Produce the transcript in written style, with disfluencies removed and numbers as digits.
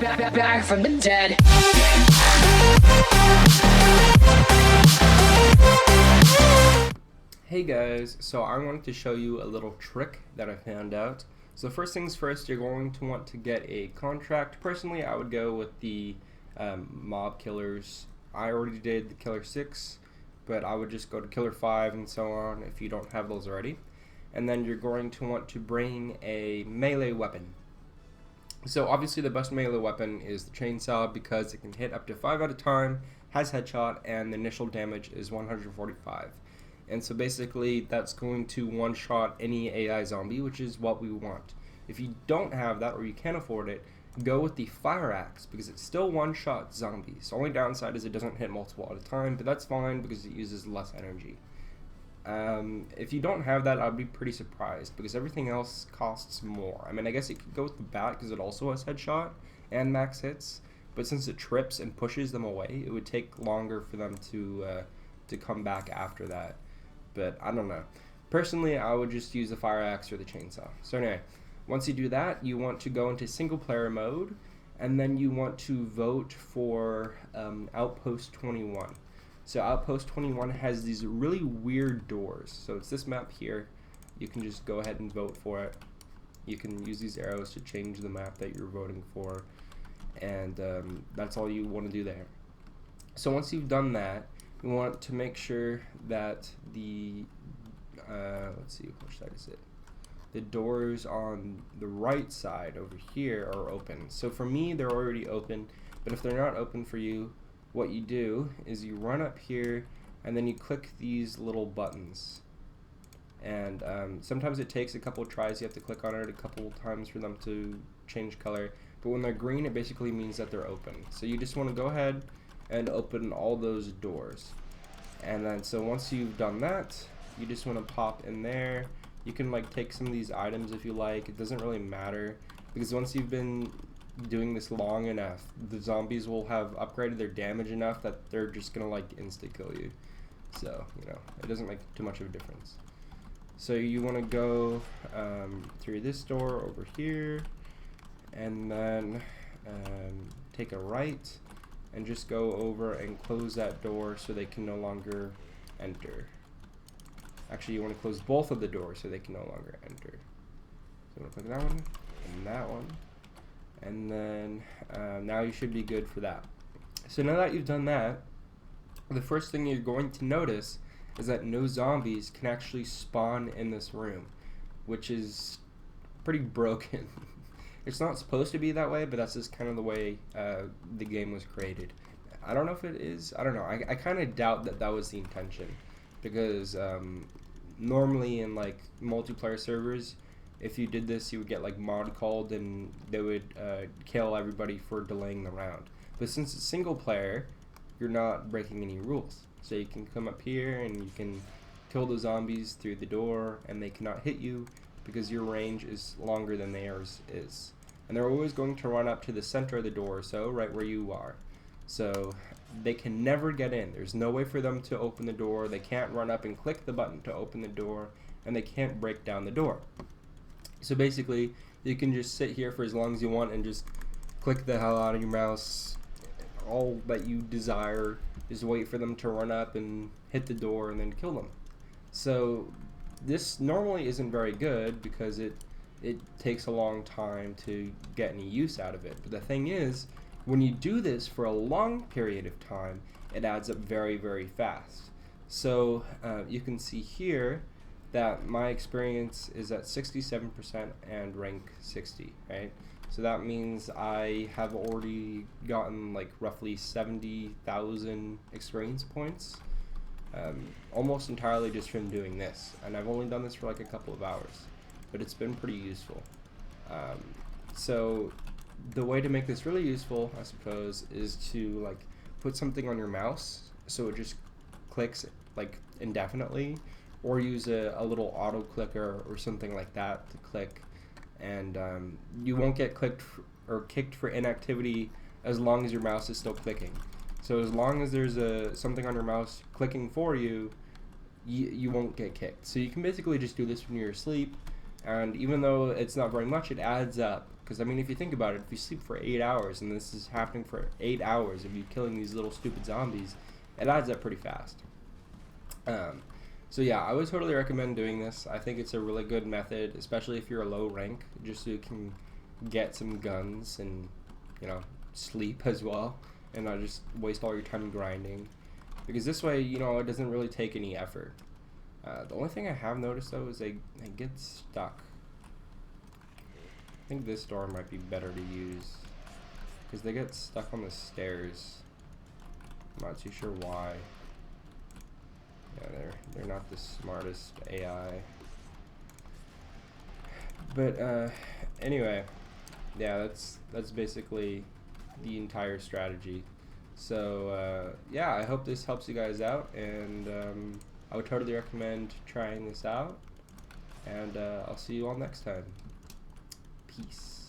back from the dead. Hey guys, so I wanted to show you a little trick that I found out. So first things first, you're going to want to get a contract. Personally, I would go with the mob killers. I already did the killer 6, but I would just go to killer 5 and so on if you don't have those already. And then you're going to want to bring a melee weapon. So obviously the best melee weapon is the chainsaw because it can hit up to 5 at a time, has headshot, and the initial damage is 145. And so basically that's going to one-shot any AI zombie, which is what we want. If you don't have that or you can't afford it, go with the fire axe because it's still one-shot zombies. The only downside is it doesn't hit multiple at a time, but that's fine because it uses less energy. If you don't have that, I'd be pretty surprised because everything else costs more. I mean, I guess it could go with the bat because it also has headshot and max hits, but since it trips and pushes them away, it would take longer for them to come back after that. But I don't know. Personally, I would just use the fire axe or the chainsaw. So anyway, once you do that, you want to go into single player mode, and then you want to vote for Outpost 21. So Outpost 21 has these really weird doors. So it's this map here. You can just go ahead and vote for it. You can use these arrows to change the map that you're voting for, and that's all you want to do there. So once you've done that, you want to make sure that the let's see, which side is it? The doors on the right side over here are open. So for me, they're already open, but if they're not open for you, what you do is you run up here and then you click these little buttons. And sometimes it takes a couple of tries. You have to click on it a couple of times for them to change color. But when they're green, it basically means that they're open. So you just want to go ahead and open all those doors. And then so once you've done that, you just want to pop in there. You can like take some of these items if you like. It doesn't really matter because once you've been doing this long enough, the zombies will have upgraded their damage enough that they're just gonna like insta kill you. So you know, it doesn't make too much of a difference. So you want to go through this door over here, and then take a right and just go over and close that door so they can no longer enter. Actually, you want to close both of the doors so they can no longer enter. So you want to click that one and that one, and then now you should be good for that. So now that you've done that, the first thing you're going to notice is that no zombies can actually spawn in this room, which is pretty broken. It's not supposed to be that way, but that's just kind of the way the game was created. I don't know if it is. I don't know. I kind of doubt that that was the intention, because normally in like multiplayer servers, if you did this, you would get like mod called and they would kill everybody for delaying the round. But since it's single player, you're not breaking any rules. So you can come up here and you can kill the zombies through the door and they cannot hit you because your range is longer than theirs is. And they're always going to run up to the center of the door, so right where you are. So they can never get in. There's no way for them to open the door. They can't run up and click the button to open the door, and they can't break down the door. So basically, you can just sit here for as long as you want and just click the hell out of your mouse, all that you desire. Just wait for them to run up and hit the door and then kill them. So this normally isn't very good because it takes a long time to get any use out of it. But the thing is, when you do this for a long period of time, it adds up very, very fast. So you can see here that my experience is at 67% and rank 60, right? So that means I have already gotten like roughly 70,000 experience points, almost entirely just from doing this. And I've only done this for like a couple of hours, but it's been pretty useful. So the way to make this really useful, I suppose, is to like put something on your mouse so it just clicks like indefinitely, or use a little auto clicker or something like that to click, and you won't get clicked or kicked for inactivity as long as your mouse is still clicking. So as long as there's something on your mouse clicking for you, you won't get kicked. So you can basically just do this when you're asleep, and even though it's not very much, it adds up Because I mean, if you think about it, if you sleep for 8 hours and this is happening for 8 hours of you killing these little stupid zombies, it adds up pretty fast. So yeah, I would totally recommend doing this. I think it's a really good method, especially if you're a low rank, just so you can get some guns and, you know, sleep as well, and not just waste all your time grinding. Because this way, you know, it doesn't really take any effort. The only thing I have noticed though is they get stuck. I think this door might be better to use because they get stuck on the stairs. I'm not too sure why. Yeah, they're not the smartest AI. But anyway, yeah, that's basically the entire strategy. So yeah, I hope this helps you guys out, and I would totally recommend trying this out, and I'll see you all next time. Peace.